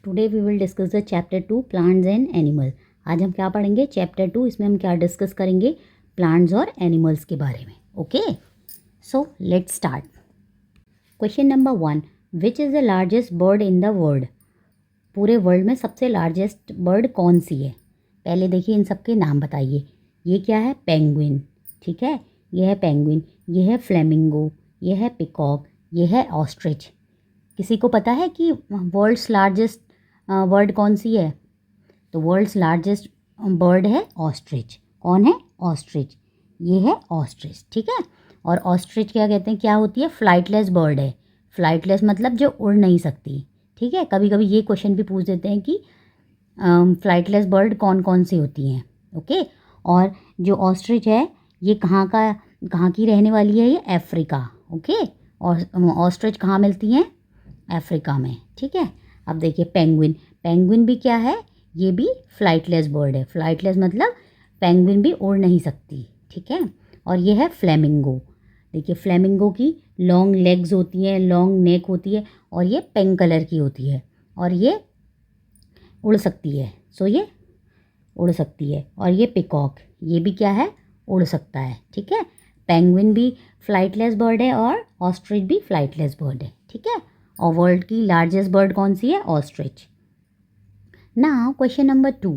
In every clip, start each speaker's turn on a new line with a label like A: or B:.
A: Today we will discuss the chapter 2 plants and animal. आज हम क्या पढ़ेंगे? चैप्टर 2। इसमें हम क्या डिस्कस करेंगे? प्लांट्स और एनिमल्स के बारे में। Okay, so let's start. Question number 1, which is the largest bird in the world? पूरे वर्ल्ड में सबसे लार्जेस्ट बर्ड कौन सी है? पहले देखिए इन सब के नाम बताइए। ये क्या है? पेंगुइन, ठीक है, ये है पेंगुइन, ये है फ्लेमिंगो, ये है पिकॉक, ये है ऑस्ट्रिच। किसी को पता है कि वर्ल्ड्स लार्जेस्ट बर्ड कौन सी है? तो वर्ल्ड्स लार्जेस्ट बर्ड है ऑस्ट्रिच। कौन है? ऑस्ट्रिच। ये है ऑस्ट्रिच, ठीक है। और ऑस्ट्रिच क्या कहते हैं? क्या होती है? फ्लाइटलेस बर्ड है। फ्लाइटलेस मतलब जो उड़ नहीं सकती, ठीक है। कभी कभी ये क्वेश्चन भी पूछ देते हैं कि फ्लाइटलेस बर्ड कौन कौन सी होती हैं। ओके, और जो ऑस्ट्रिच है ये कहाँ की रहने वाली है? ये अफ्रीका। ओके, और ऑस्ट्रिच कहाँ मिलती हैं? अफ्रीका में, ठीक है। अब देखिए पेंगुइन, पेंगुइन भी क्या है? ये भी फ्लाइटलेस बर्ड है। फ्लाइटलेस मतलब पेंगुइन भी उड़ नहीं सकती, ठीक है। और ये है फ्लेमिंगो। देखिए फ्लेमिंगो की लॉन्ग लेग्स होती हैं, लॉन्ग नेक होती है, और ये पिंक कलर की होती है, और ये उड़ सकती है। सो ये उड़ सकती है। और ये पिकॉक, ये भी क्या है? उड़ सकता है, ठीक है। पेंगुइन भी फ्लाइटलेस बर्ड है और ऑस्ट्रिच भी फ्लाइटलेस बर्ड है, ठीक है। और वर्ल्ड की लार्जेस्ट बर्ड कौन सी है? Ostrich. Now question number 2,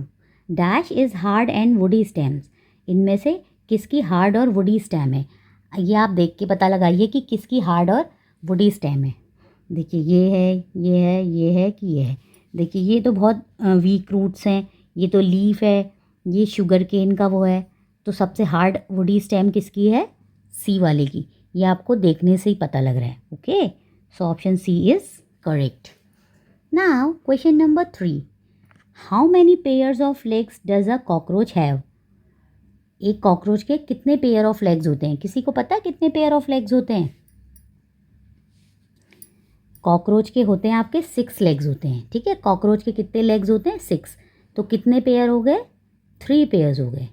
A: dash is hard and woody stems. इनमें से किसकी हार्ड और वुडी स्टेम है? ये आप देख के पता लगाइए कि किसकी हार्ड और वुडी स्टेम है। देखिए ये है, ये है, ये है कि ये है। देखिए ये तो बहुत वीक रूट्स हैं, ये तो लीफ है, ये शुगर केन का वो है। तो सबसे हार्ड वुडी स्टेम किसकी है? सी वाले की। ये आपको देखने से ही पता लग रहा है। Okay, so option C is correct. Now question number 3, how many pairs of legs does a cockroach have? एक कॉकरोच के कितने पेयर ऑफ लेग्स होते हैं? किसी को पता है कितने पेयर ऑफ लेग्स होते हैं? कॉकरोच के होते हैं आपके 6 लेग्स होते हैं, ठीक है। कॉकरोच के कितने लेग्स होते हैं? 6। तो कितने पेयर हो गए? 3 पेयर्स हो गए,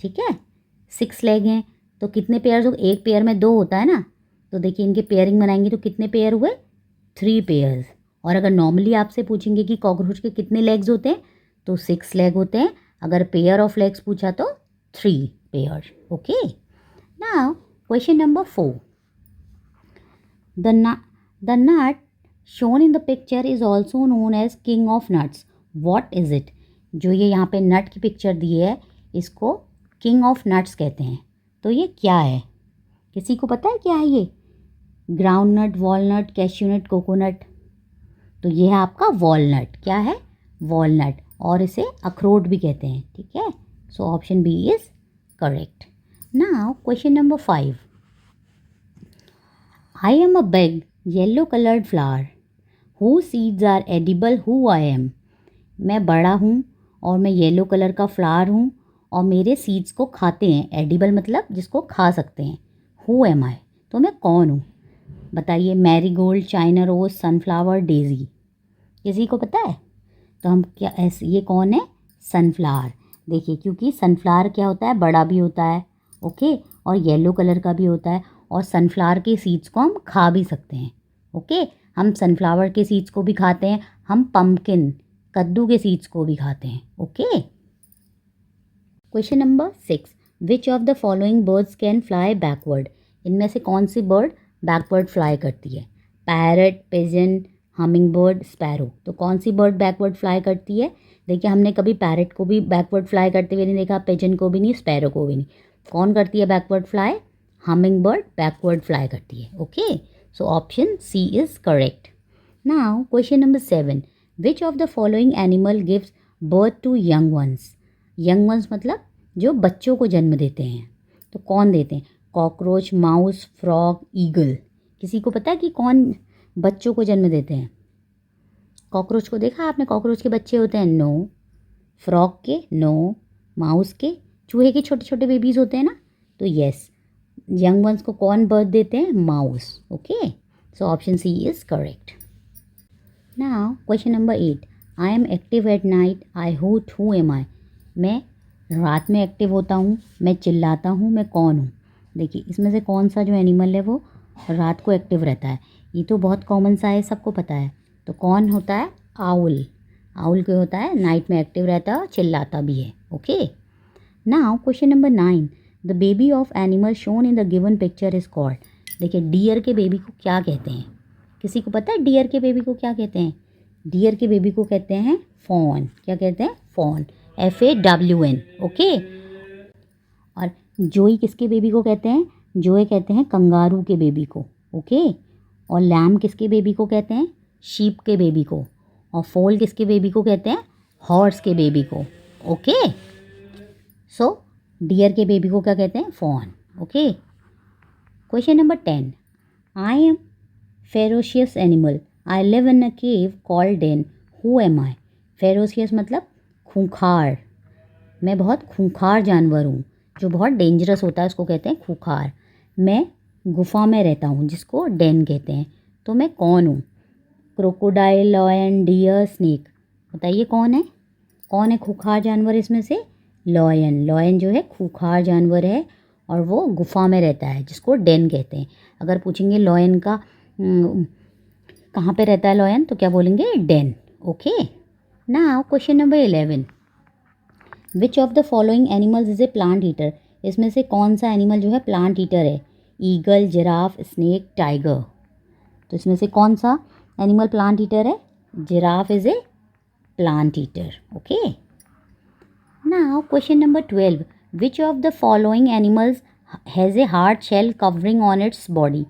A: ठीक है। 6 लेग हैं तो कितने पेयर्स हो गए? एक पेयर में 2 होता है ना, तो देखिए इनके पेयरिंग बनाएंगे तो कितने पेयर हुए? 3 पेयर्स। और अगर नॉर्मली आपसे पूछेंगे कि कॉकरोच के कितने लेग्स होते हैं तो 6 लेग होते हैं। अगर पेयर ऑफ लेग्स पूछा तो 3 pair. Okay, now question number 4, The nut shown in the picture is also known as king of nuts. What is it? जो ये यहाँ पे नट की पिक्चर दी है इसको किंग ऑफ नट्स कहते हैं। तो ये क्या है? किसी को पता है क्या है ये? Ground nut, walnut, cashew nut, coconut. तो ये है आपका वॉलनट। क्या है? वॉलनट। और इसे अखरोट भी कहते हैं, ठीक है। So option B is correct. Now question number 5, I am a big yellow colored flower. Whose seeds are edible? Who I am? मैं बड़ा हूँ और मैं येलो कलर का फ्लावर हूँ और मेरे सीड्स को खाते हैं। एडिबल मतलब जिसको खा सकते हैं। Who am I? तो मैं कौन हूँ? बताइए। Marigold, China rose, sunflower, daisy. किसी को पता है? तो हम क्या ऐसे, ये कौन है? सनफ्लावर। देखिए क्योंकि सनफ्लावर क्या होता है? बड़ा भी होता है, ओके, और येलो कलर का भी होता है। और सनफ्लावर के सीड्स को हम खा भी सकते हैं। ओके, हम सनफ्लावर के सीड्स को भी खाते हैं। हम पम्पकिन, कद्दू के सीड्स को भी खाते हैं। Okay, question number 6, which of the following birds can fly backward? इनमें से कौन सी बर्ड बैकवर्ड फ्लाई करती है? Parrot, pigeon, humming bird, sparrow. तो कौन सी बर्ड बैकवर्ड फ्लाई करती है? देखिए हमने कभी पैरट को भी बैकवर्ड फ्लाई करते हुए नहीं देखा, पिजन को भी नहीं, स्पैरो को भी नहीं। कौन करती है backward fly? Humming bird backward fly करती है। Okay, so option C is correct. Now question number 7, which of the following animal gives birth to young ones? Young ones मतलब जो बच्चों को जन्म देते हैं। तो कौन देते हैं? Cockroach, mouse, frog, eagle. किसी को पता है कि कौन बच्चों को जन्म देते हैं? कॉकरोच को देखा आपने? कॉकरोच के बच्चे होते हैं? नो। फ्रॉग के? नो। माउस के? चूहे के छोटे छोटे बेबीज़ होते हैं ना, तो यस। यंग वंस को कौन बर्थ देते हैं? Mouse. Okay, so option C is correct. Now question number 8, I am active at night, I hoot, who am I? मैं रात में एक्टिव होता हूँ, मैं चिल्लाता हूँ, मैं कौन हूँ? देखिए इसमें से कौन सा जो एनिमल है वो रात को एक्टिव रहता है? ये तो बहुत कॉमन सा है, सबको पता है। तो कौन होता है? आउल। आउल क्या होता है, नाइट में एक्टिव रहता है और चिल्लाता भी है। Okay, now question number 9, the baby of animal shown in the given picture is called. देखिए डियर के बेबी को क्या कहते हैं, किसी को पता है डियर के बेबी को क्या कहते हैं? डियर के बेबी को कहते हैं फॉन। क्या कहते हैं? Fawn, FAWN। ओके, और जोई किसके बेबी को कहते हैं? जोई कहते हैं कंगारू के बेबी को। ओके, और लैम किसके बेबी को कहते हैं? शीप के बेबी को। और फोल किसके बेबी को कहते हैं? हॉर्स के बेबी को। ओके, सो डियर के बेबी को क्या कहते हैं? Fawn. Okay, question number 10, I am ferocious animal, I live in a cave called den, who am I. Ferocious मतलब खूंखार, मैं बहुत खूंखार जानवर हूँ, जो बहुत डेंजरस होता है उसको कहते हैं खूंखार। मैं गुफा में रहता हूँ जिसको डेन कहते हैं। तो मैं कौन हूँ? Crocodile, lion, deer, snake. बताइए कौन है? कौन है खूंखार जानवर इसमें से? लॉयन। लॉयन जो है खूंखार जानवर है और वो गुफा में रहता है जिसको डेन कहते हैं। अगर पूछेंगे लॉयन का कहाँ पे रहता है लॉयन, तो क्या बोलेंगे? Den. Okay, now question number 11, which of the following animals is a plant eater. इसमें से कौन सा एनिमल जो है प्लांट ईटर है? Eagle, giraffe, snake, tiger. तो इसमें से कौन सा एनिमल प्लांट ईटर है? Giraffe is a plant eater. Okay, now question number 12, which of the following animals has a hard shell covering on its body.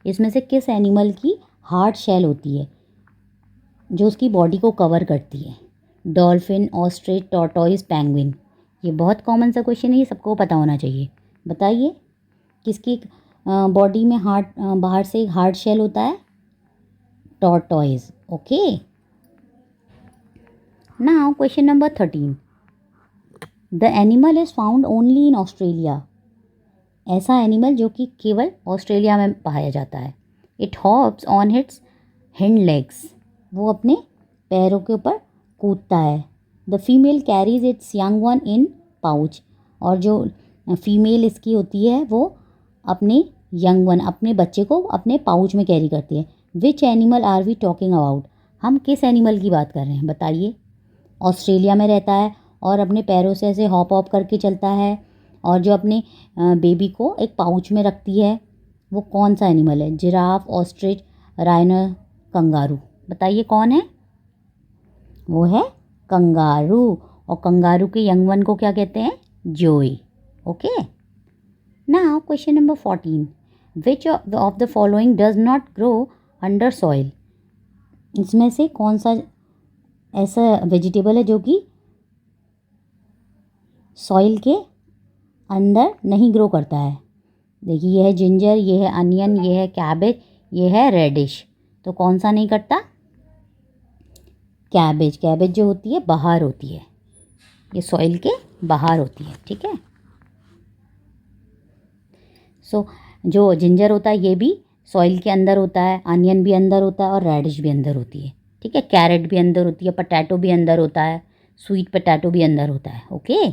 A: इसमें से किस एनिमल की हार्ड शेल होती है जो उसकी बॉडी को कवर करती है? Dolphin, ostrich, tortoise, penguin. ये बहुत कॉमन सा क्वेश्चन है, ये सबको पता होना चाहिए। बताइए किसकी बॉडी में बाहर से एक हार्ड शेल होता है? Tortoise. Okay, now question number 13, the animal is found only in Australia. ऐसा एनिमल जो कि केवल ऑस्ट्रेलिया में पाया जाता है। It hops on it's hind legs, वो अपने पैरों के ऊपर कूदता है। The female carries it's young one in pouch, और जो फीमेल इसकी होती है वो अपने यंग वन, अपने बच्चे को अपने पाउच में कैरी करती है। Which animal are we talking about. हम किस एनिमल की बात कर रहे हैं बताइए? ऑस्ट्रेलिया में रहता है और अपने पैरों से ऐसे हॉप हॉप करके चलता है, और जो अपने बेबी को एक पाउच में रखती है, वो कौन सा एनिमल है? Giraffe, ostrich, rhino, kangaroo. बताइए कौन है? वो है कंगारू, और कंगारू के यंग वन को क्या कहते हैं? जोई। Okay, now question number 14, which of the following does not grow under soil. इसमें से कौन सा ऐसा वेजिटेबल है जो कि सॉइल के अंदर नहीं ग्रो करता है? देखिए ये है जिंजर, ये है अनियन, ये है कैबेज, ये है रेडिश। तो कौन सा नहीं करता? कैबेज। कैबेज जो होती है बाहर होती है, ये सॉइल के बाहर होती है। ठीक है, सो जो जिंजर होता है ये भी सॉइल के अंदर होता है, अनियन भी अंदर होता है और रेडिश भी अंदर होती है। ठीक है, कैरेट भी अंदर होती है, पोटैटो भी अंदर होता है, स्वीट पोटैटो भी अंदर होता है। ओके,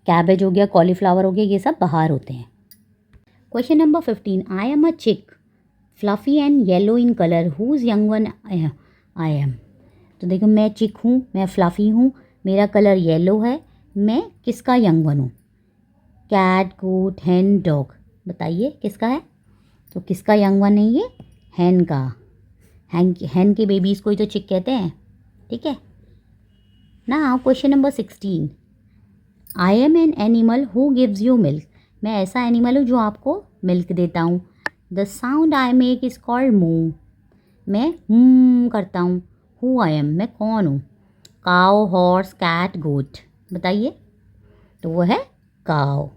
A: कैबेज हो गया, कॉलीफ्लावर हो गया, ये सब बाहर होते हैं। Question number 15, I am a chick fluffy and yellow in colour, whose young one I am. तो देखो मैं चिक हूँ, मैं फ्लफ़ी हूँ, मेरा कलर येलो है, मैं किसका यंग वन हूँ? कैट, गोट, हैन, डॉग। बताइए किसका है? तो किसका यंग वन है ये? हैन का। हैन के बेबीज़ को ही तो चिक कहते हैं। ठीक है, now question number 16, I am an animal who gives you milk. मैं ऐसा एनिमल हूँ जो आपको मिल्क देता हूँ। The sound I make is called मूँ। मैं करता हूँ। हु आई एम, मैं कौन हूँ? काऊ, हॉर्स, कैट, गोट। बताइए, तो वो है काऊ।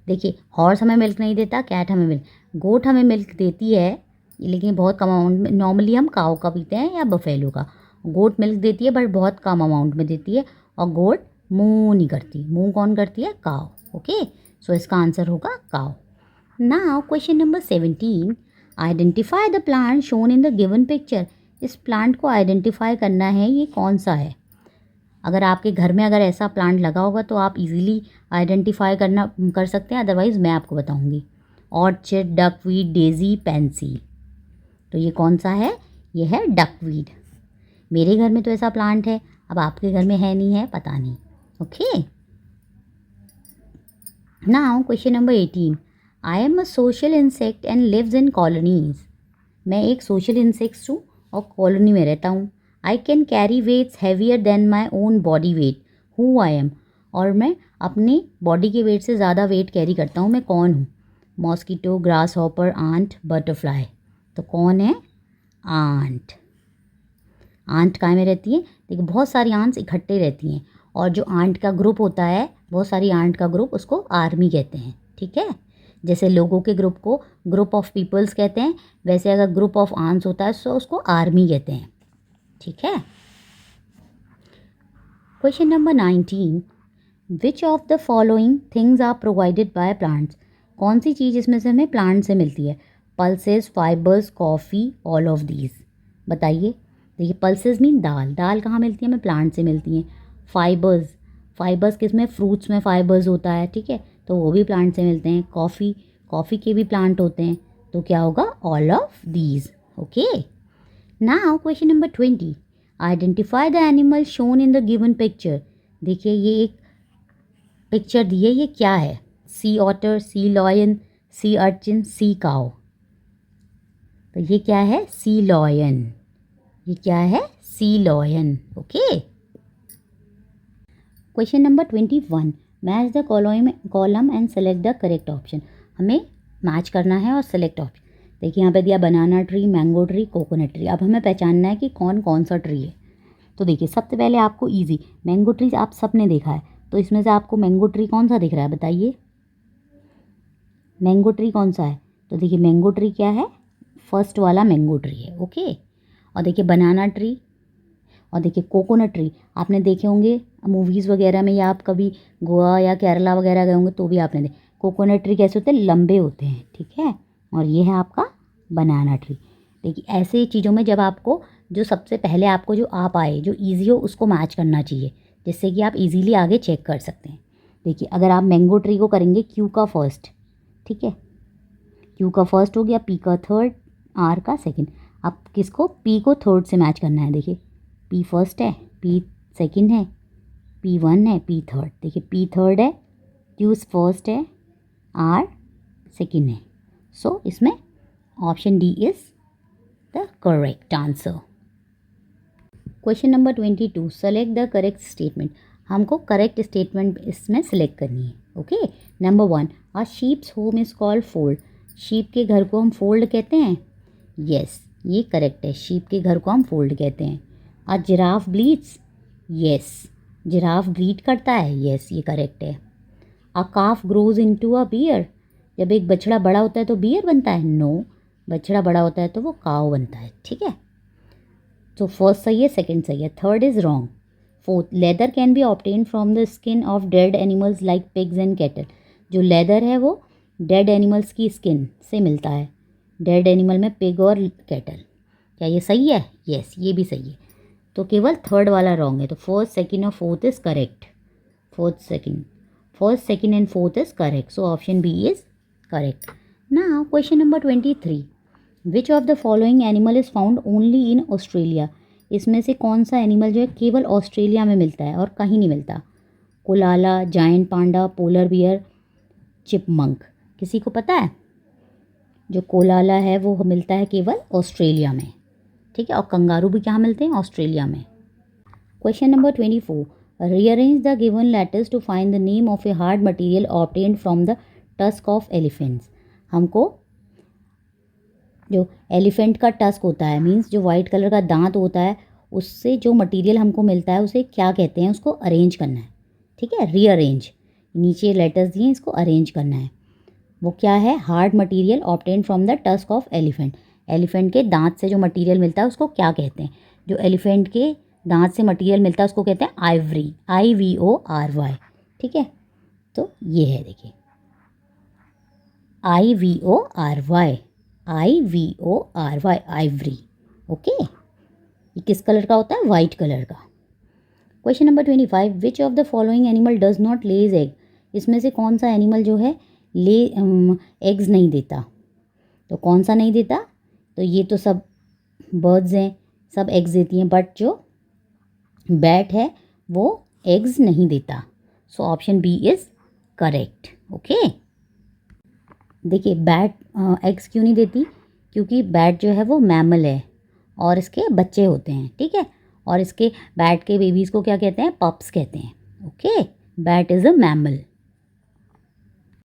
A: देखिए हॉर्स हमें मिल्क नहीं देता, कैट हमें मिल्क, गोट हमें मिल्क देती है लेकिन बहुत कम अमाउंट में। नॉर्मली हम काऊ का पीते हैं या बफेलो का। गोट मिल्क देती है बट बहुत कम अमाउंट में देती है, और गोट मूँ नहीं करती। मूँ कौन करती है? काऊ। ओके, सो इसका आंसर होगा cow. Now question number 17, identify the plant shown in the given picture. इस प्लांट को आइडेंटिफाई करना है, ये कौन सा है? अगर आपके घर में अगर ऐसा प्लांट लगा होगा तो आप इजीली आइडेंटिफाई कर सकते हैं, अदरवाइज़ मैं आपको बताऊंगी। Orchid, duckweed, Daisy, Pence. तो ये कौन सा है? ये है डकवीड। मेरे घर में तो ऐसा प्लांट है, अब आपके घर में है नहीं है पता नहीं। Okay, now question number 18, I am a social insect and lives in colonies. मैं एक सोशल इंसेक्ट हूँ और कॉलोनी में रहता हूँ। I can carry weights heavier than my own body weight, who I am. और मैं अपनी बॉडी के वेट से ज़्यादा वेट कैरी करता हूँ। मैं कौन हूँ? Mosquito, grasshopper, ant, butterfly. तो कौन है? आंट। आंट काय में रहती है? देखिए बहुत सारी आंट्स इकट्ठे रहती हैं और जो आंट का ग्रुप होता है, बहुत सारी आंट का ग्रुप, उसको आर्मी कहते हैं। ठीक है, जैसे लोगों के ग्रुप को ग्रुप ऑफ पीपल्स कहते हैं, वैसे अगर ग्रुप ऑफ आंट्स होता है तो उसको आर्मी कहते हैं। ठीक है, question number 19, which of the following things are provided by plants. कौन सी चीज़ इसमें से हमें प्लांट से मिलती है? Pulses, fibres, coffee, all of these. बताइए। देखिए पल्सेस मीन दाल, दाल कहाँ मिलती है? हमें प्लांट से मिलती हैं। फाइबर्स, फाइबर्स किस में? फ्रूट्स में फाइबर्स होता है। ठीक है, तो वो भी प्लांट से मिलते हैं। कॉफ़ी, कॉफ़ी के भी प्लांट होते हैं। तो क्या होगा? All of these. Okay, now question number 20, identify the animal shown in the given picture. देखिए ये एक पिक्चर दी है, ये क्या है? Sea otter, sea lion, sea urchin, sea cow. तो ये क्या है? Sea lion. ये क्या है? Sea lion. Okay, question number 21, match the column and select the correct option. हमें मैच करना है और सेलेक्ट ऑप्शन। देखिए यहाँ पे दिया बनाना tree, mango tree, coconut tree. अब हमें पहचानना है कि कौन कौन सा ट्री है। तो देखिए सबसे पहले आपको इजी, मैंगो ट्री आप सब ने देखा है, तो इसमें से आपको मैंगो ट्री कौन सा दिख रहा है? बताइए, मैंगो ट्री कौन सा है? तो देखिए मैंगो ट्री क्या है? फर्स्ट वाला मैंगो ट्री है। ओके, और देखिए बनाना ट्री, और देखिए कोकोनट ट्री। आपने देखे होंगे मूवीज़ वगैरह में, या आप कभी गोवा या केरला वगैरह गए होंगे तो भी आपने देखे। कोकोनट ट्री कैसे होते हैं? लंबे होते हैं। ठीक है, और ये है आपका बनाना ट्री। देखिए ऐसे चीज़ों में जब आपको जो सबसे पहले आपको जो आप आए, जो ईजी हो, उसको मैच करना चाहिए, जिससे कि आप इजीली आगे चेक कर सकते हैं। देखिए अगर आप मैंगो ट्री को करेंगे क्यू का फर्स्ट, ठीक है, क्यू का फर्स्ट हो गया, पी का थर्ड, आर का सेकंड। आप किसको? पी को थर्ड से मैच करना है। देखिए पी फर्स्ट है, पी सेकंड है, पी वन है, पी थर्ड। देखिए पी थर्ड है, क्यू फर्स्ट है, आर सेकंड है। सो इसमें option D is the correct answer. Question number 22, select the correct statement. हमको करेक्ट स्टेटमेंट इसमें सेलेक्ट करनी है। Okay, number 1, a sheeps home is called fold. Sheep के घर को हम फोल्ड कहते हैं। यस, ये करेक्ट है, शीप के घर को हम फोल्ड कहते हैं। A giraffe bleeds. Yes, giraffe bleed करता है। यस, ये करेक्ट है। A calf grows into a bear. जब एक बछड़ा बड़ा होता है तो बियर बनता है? नो, बछड़ा बड़ा होता है तो वो काव बनता है। ठीक है, तो फर्स्ट सही है, सेकंड सही है, third is wrong. Fourth, leather can be obtain from the skin of dead animals like pigs and cattle. जो लेदर है वो डेड एनिमल्स की स्किन से मिलता है। डेड एनिमल में पिग और कैटल। क्या ये सही है? यस, ये भी सही है। तो केवल थर्ड वाला रॉन्ग है। तो फर्स्ट, सेकंड और fourth is correct. First, second and fourth is correct. So option B is correct. Now question number 23, which of the following animal is found only in Australia. इसमें से कौन सा animal जो है केवल ऑस्ट्रेलिया में मिलता है और कहीं नहीं मिलता? कोलाला, जायंट पांडा, पोलर बियर, चिपमंक। किसी को पता है? जो कोलाला है वो मिलता है केवल ऑस्ट्रेलिया में। ठीक है, और कंगारू भी कहाँ मिलते हैं? ऑस्ट्रेलिया में। Question number 24, rearrange the given letters to find the name of a hard material obtained from the tusk of elephants. हमको जो एलिफेंट का टस्क होता है, मीन्स जो वाइट कलर का दांत होता है, उससे जो मटेरियल हमको मिलता है उसे क्या कहते हैं? उसको अरेंज करना है। ठीक है, रीअरेंज। नीचे लेटर्स दिए, इसको अरेंज करना है। वो क्या है? Hard material obtain from the tusk of elephant. Elephant के दांत से जो मटेरियल मिलता है उसको क्या कहते हैं? जो एलिफेंट के दांत से मटेरियल मिलता है उसको कहते हैं आइवरी, IVORY। ठीक है, तो ये है, देखिए IVORY, आइवरी। ओके, ये किस कलर का होता है? वाइट कलर का। Question number 25, which of the following animal does not lays egg. इसमें से कौन सा एनिमल जो है एग्स नहीं देता? तो कौन सा नहीं देता? तो ये तो सब बर्ड्स हैं, सब एग्स देती हैं, बट जो बैट है वो एग्स नहीं देता। So option B is correct. Okay, देखिए बैट एग्स क्यों नहीं देती, क्योंकि बैट जो है वो मैमल है और इसके बच्चे होते हैं, ठीक है। और इसके बैट के बेबीज़ को क्या कहते हैं, पप्स कहते हैं। Okay, bat is a mammal.